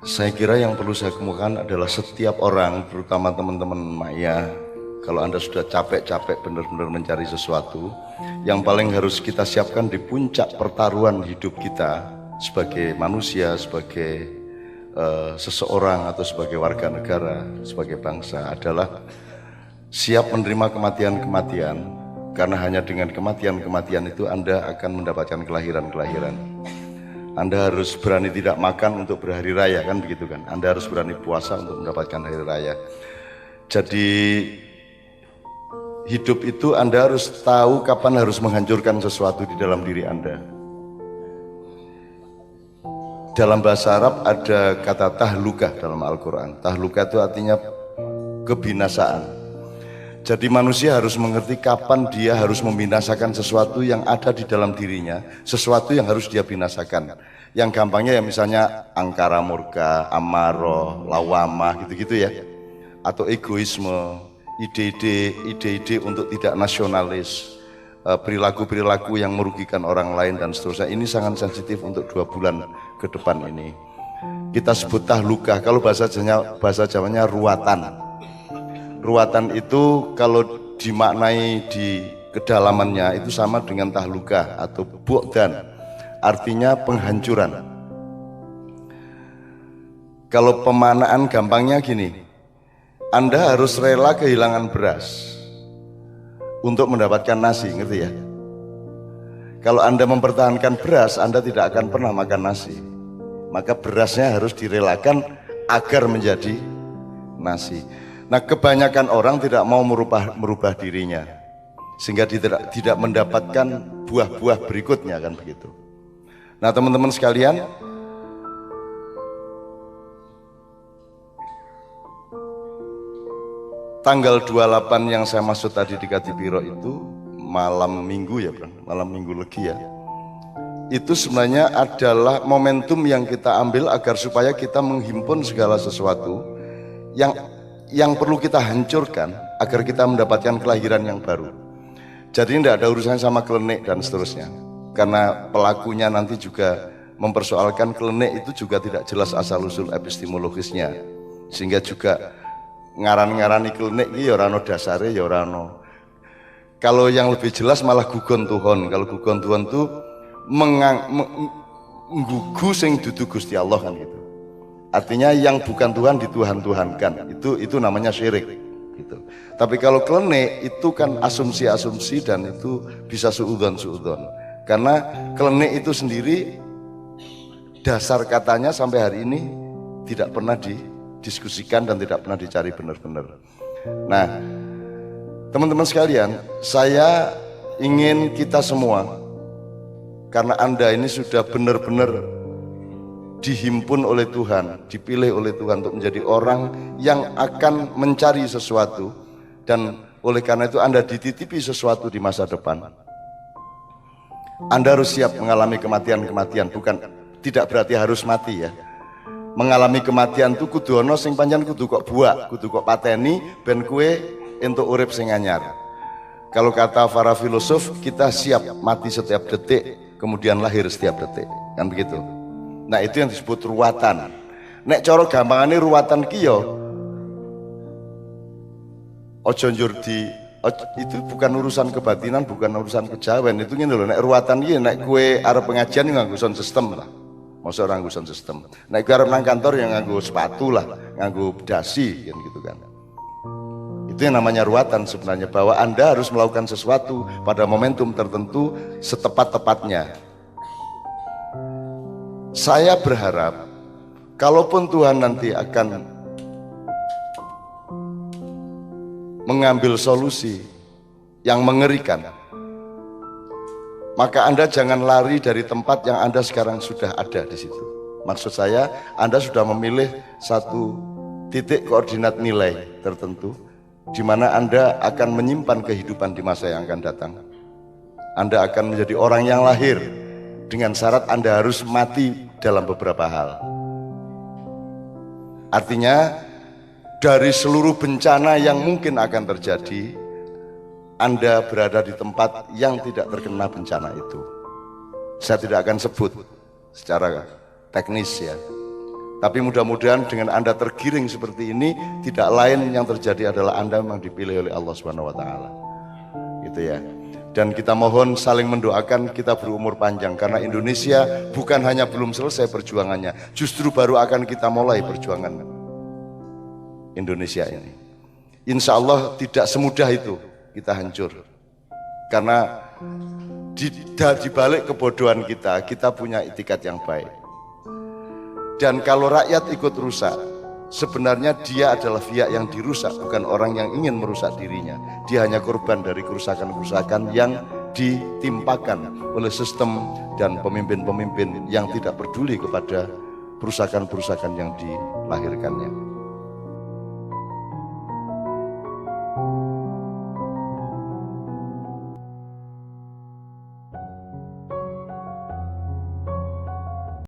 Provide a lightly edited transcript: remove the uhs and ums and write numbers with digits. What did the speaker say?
Saya kira yang perlu saya kemukakan adalah setiap orang, terutama teman-teman Maya, kalau Anda sudah capek-capek benar-benar mencari sesuatu, yang paling harus kita siapkan di puncak pertaruhan hidup kita sebagai manusia, sebagai seseorang atau sebagai warga negara, sebagai bangsa adalah siap menerima kematian-kematian, karena hanya dengan kematian-kematian itu Anda akan mendapatkan kelahiran-kelahiran. Anda harus berani tidak makan untuk berhari raya, kan begitu kan? Anda harus berani puasa untuk mendapatkan hari raya. Jadi hidup itu Anda harus tahu kapan harus menghancurkan sesuatu di dalam diri Anda. Dalam bahasa Arab ada kata tahluka dalam Al-Quran. Tahluka itu artinya kebinasaan. Jadi manusia harus mengerti kapan dia harus membinasakan sesuatu yang ada di dalam dirinya, sesuatu yang harus dia binasakan. Yang gampangnya ya misalnya angkara murka, amarah, lawamah gitu-gitu ya. Atau egoisme, ide-ide untuk tidak nasionalis, perilaku-perilaku yang merugikan orang lain dan seterusnya. Ini sangat sensitif untuk 2 bulan ke depan ini. Kita sebut tahluka, kalau bahasa Jawanya ruatan. Ruatan itu kalau dimaknai di kedalamannya itu sama dengan tahluka atau bu'dan, artinya penghancuran. Kalau pemanaan gampangnya gini, Anda harus rela kehilangan beras untuk mendapatkan nasi, ngerti ya? Kalau Anda mempertahankan beras, Anda tidak akan pernah makan nasi. Maka berasnya harus direlakan agar menjadi nasi. Nah, kebanyakan orang tidak mau merubah dirinya, sehingga tidak mendapatkan buah-buah berikutnya, kan begitu. Nah, teman-teman sekalian, tanggal 28 yang saya maksud tadi di Katipiro itu malam minggu ya, Bang, malam minggu legi ya. Itu sebenarnya adalah momentum yang kita ambil agar supaya kita menghimpun segala sesuatu yang perlu kita hancurkan agar kita mendapatkan kelahiran yang baru. Jadi tidak ada urusan sama klenik dan seterusnya, karena pelakunya nanti juga mempersoalkan klenik itu juga tidak jelas asal-usul epistemologisnya, sehingga juga ngaran-ngarani klenik ini ya orang dasare ya orang. Kalau yang lebih jelas malah gugon Tuhan. Kalau gugon Tuhan itu menggugu sing dudu Gusti Allah, kan gitu. Artinya yang bukan Tuhan dituhan-tuhankan, itu namanya syirik gitu. Tapi kalau klenik itu kan asumsi-asumsi dan itu bisa suudzon. Karena klenik itu sendiri dasar katanya sampai hari ini tidak pernah didiskusikan dan tidak pernah dicari benar-benar. Nah, teman-teman sekalian, saya ingin kita semua, karena Anda ini sudah benar-benar dihimpun oleh Tuhan, dipilih oleh Tuhan untuk menjadi orang yang akan mencari sesuatu, dan oleh karena itu Anda dititipi sesuatu di masa depan. Anda harus siap mengalami kematian-kematian, tidak berarti harus mati ya. Mengalami kematian itu kudu ono sing pancen kudu kok buak, kudu kok pateni ben kue entuk urip sing anyar. Kalau kata para filosof, kita siap mati setiap detik, kemudian lahir setiap detik, kan begitu. Nah, itu yang disebut ruwatan. Nek cara gampangane ruwatan ki yo ojo njur itu bukan urusan kebatinan, bukan urusan kejawen. Itu ngene lho, nek ruwatan ki nek kowe arep pengajian nganggo sound system lah. Masa ora nganggo sound system. Nek kowe arep nang kantor yang nganggo sepatu lah, nganggo dasi kan gitu kan. Itu yang namanya ruwatan sebenarnya, bahwa Anda harus melakukan sesuatu pada momentum tertentu setepat-tepatnya. Saya berharap kalaupun Tuhan nanti akan mengambil solusi yang mengerikan, maka Anda jangan lari dari tempat yang Anda sekarang sudah ada di situ. Maksud saya, Anda sudah memilih satu titik koordinat nilai tertentu di mana Anda akan menyimpan kehidupan di masa yang akan datang. Anda akan menjadi orang yang lahir dengan syarat Anda harus mati dalam beberapa hal. Artinya dari seluruh bencana yang mungkin akan terjadi, Anda berada di tempat yang tidak terkena bencana itu. Saya tidak akan sebut secara teknis ya. Tapi mudah-mudahan dengan Anda tergiring seperti ini, tidak lain yang terjadi adalah Anda memang dipilih oleh Allah Subhanahu wa taala. Gitu ya. Dan kita mohon saling mendoakan kita berumur panjang, karena Indonesia bukan hanya belum selesai perjuangannya, justru baru akan kita mulai perjuangan Indonesia ini. Insya Allah tidak semudah itu kita hancur, karena di balik kebodohan kita punya itikat yang baik. Dan kalau rakyat ikut rusak, sebenarnya dia adalah pihak yang dirusak, bukan orang yang ingin merusak dirinya. Dia hanya korban dari kerusakan-kerusakan yang ditimpakan oleh sistem dan pemimpin-pemimpin yang tidak peduli kepada perusakan-perusakan yang dilahirkannya.